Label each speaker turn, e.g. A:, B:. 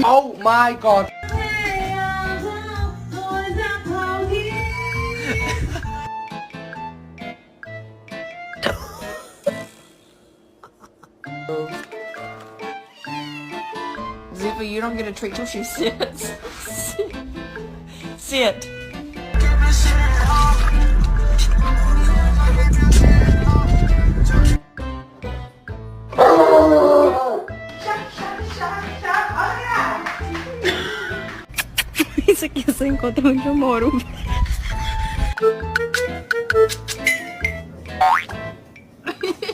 A: Oh my god.
B: Zupa, you don't get a treat till she sits. Sit.
C: Isso aqui é sem encontro onde eu moro.